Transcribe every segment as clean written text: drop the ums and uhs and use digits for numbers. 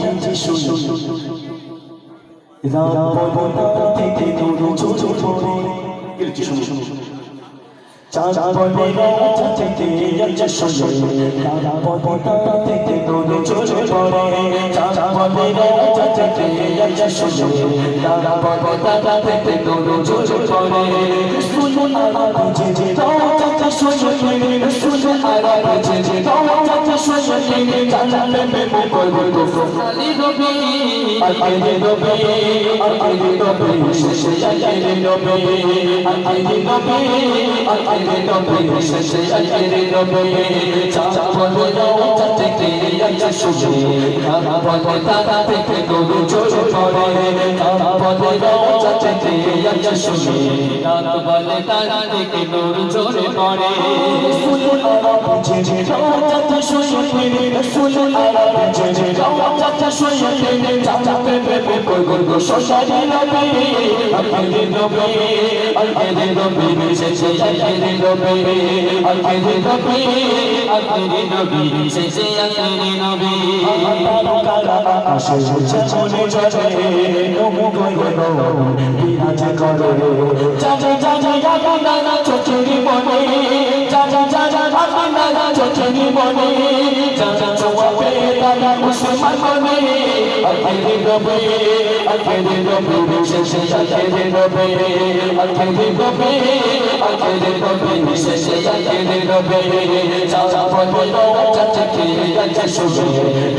যাচ্ছে শুনো রাত পর্বতা থেকে দূর ছোট পড়ে কিছু শুনো চাঁদ পড়ে রাত থেকে যাচ্ছে শুনো রাত পর্বতা থেকে দূর ছোট পড়ে চাঁদ পড়ে রাত থেকে যাচ্ছে শুনো রাত পর্বতা থেকে দূর ছোট পড়ে শুনো আলাপ যে দাও যাচ্ছে শুনো শুনো আলাপ যে দাও যাচ্ছে শুনো জানলে মে বলবো সোনালি রবি আইরে রবি আইরে রবি শেষে আইরে রবি আইরে রবি আইরে রবি শেষে আইরে রবি চাঁদ বলে দাও থেকে যাচ্ছে শুনো রাত পর্বতা থেকে দূর ছোট পড়ে চাঁদ বলে দাও থেকে যাচ্ছে শুনো রাত বলে তারা থেকে দূর ছোট পড়ে শুনো আলাপ যে দাও যাচ্ছে শুনো শুনো আলাপ যে দাও যাচ্ছে শুনো জানলে মে বলবো সোনালি রবি আইরে রবি আইরে রবি শেষে আইরে রবি আইরে রবি আইরে রবি শেষে আইরে রবি তারকারা আকাশে উড়ছে মনে জলে নমো গো বিরাজ করে জাজা জাজা জাগা চোখের মনে জাজা জাজা জাগা চোখের মনে জাজা চোখে দাদা মুসলমান মনে আইরে রবি আইরে রবি শেষে আইরে রবি আইরে রবি আইরে রবি শেষে আইরে রবি চাচা বলে রাজা থেকে যাচ্ছে শুনো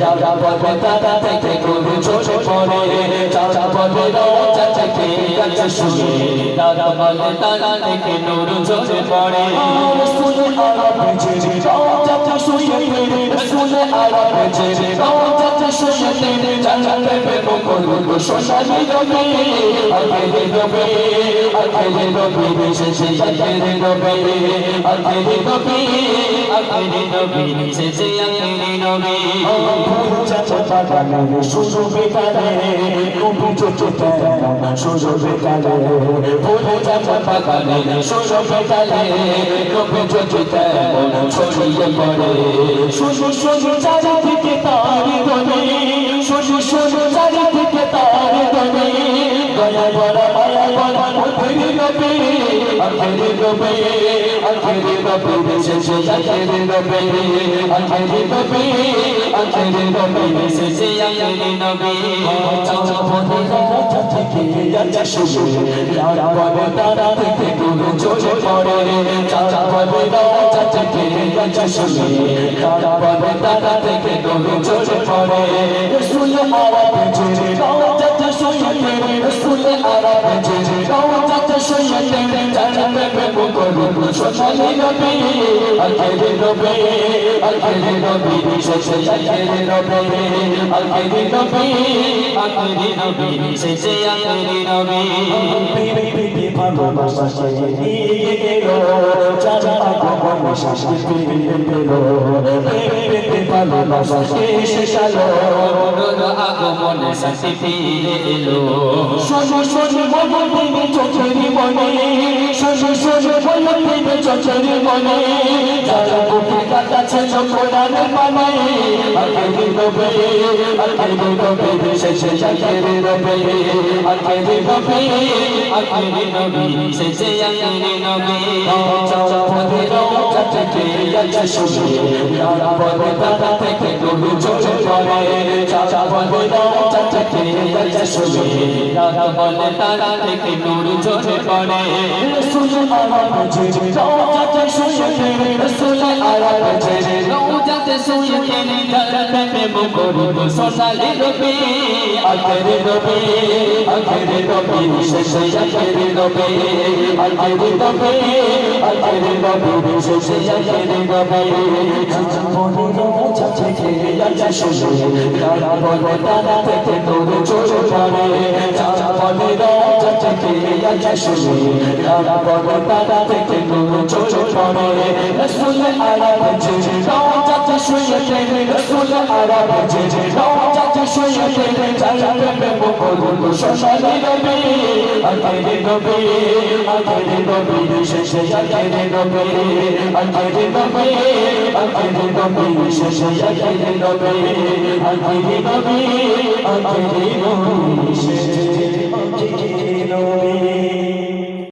রাজা বলে দাদা থেকে গরু ছোট পড়ে চাচা বলে রাজা থেকে যাচ্ছে শুনো দাদা বলে দাদা থেকে গরু ছোট পড়ে শুনো আলাপ যে যাচ্ছে শুনো শুনো আলাপ যে যাচ্ছে শুনো জানলে মে বলবো সোনালি রবি আইরে রবি আইরে রবি শেষে আইরে রবি আইরে রবি আইরে রবি শেষে আইরে রবি চাচা বাগানে শুধু বেকারে নবী চোখে শুধু বেকারে ভোলে চাচা বাগানে শুধু বেকারে নবী চোখে ছড়িয়ে পড়ে শুধু শুধু চারিদিকে তারি বলে শুধু শুধু চারিদিকে তারি বলে দয়া বড় মায়া বড় আইরে রবি আইরে রবি আইরে রবি শেষে আইরে রবি আইরে রবি আইরে রবি শেষে আইরে রবি চাচা বলে রাজা থেকে যাচ্ছে শুনো রাত বলে তারা থেকে দূর ছোট পড়ে চাচা বলে রাজা থেকে যাচ্ছে শুনো রাত বলে তারা থেকে দূর ছোট পড়ে শুনো আলাপ যে যাচ্ছে শুনো শুনো আলাপ যে যাচ্ছে শুনো জানলে মে বলবো সোনালি রবি আইরে রবি আইরে রবি শেষে আইরে রবি আইরে রবি আইরে রবি শেষে আইরে রবি পিপি ভালোবাসা নিয়ে গেলো চাচা আগমন শাস্তি পেলো পিপি ভালোবাসা শেষালো আগমন শাস্তি পেলো শোনো শোনো বলো চোখের মনে শোনো শোনো বলো চোখের মনে যারা বুকে কাটাছে কোরআন মানে আইরে রবি আইরে রবি শেষে আইরে রবি আইরে রবি আইরে রবি শেষে আইরে রবি চাচা বলে রাজা থেকে যাচ্ছে শুনো রাত বলে দাদা থেকে গরু ছোট পড়ে চাচা বলে রাজা থেকে যাচ্ছে শুনো রাত বলে দাদা থেকে গরু ছোট পড়ে শুনো আলাপ যে যাচ্ছে শুনো শুনো আলাপ যে যাচ্ছে শুনো জানলে মে বলবো সোনালি রবি আইরে রবি আইরে রবি শেষে আইরে রবি আইরে রবি আইরে রবি শেষে আইরে রবি চাচা বলে রাজা থেকে যাচ্ছে শুনো রাত বলে তারা থেকে দূর ছোট পড়ে চাচা বলে রাজা থেকে যাচ্ছে শুনো রাত বলে তারা থেকে দূর ছোট পড়ে শুনো আলাপ যে যাচ্ছে শুনো শুনো আলাপ যে যাচ্ছে শোয়াতে চাইবে বকুল সোনালি নবী আখেরি নবী আখেরি নবী শেষে আখেরি নবী আখেরি নবী আখেরি নবী শেষে আখেরি নবী আখেরি নবী আখেরি নবী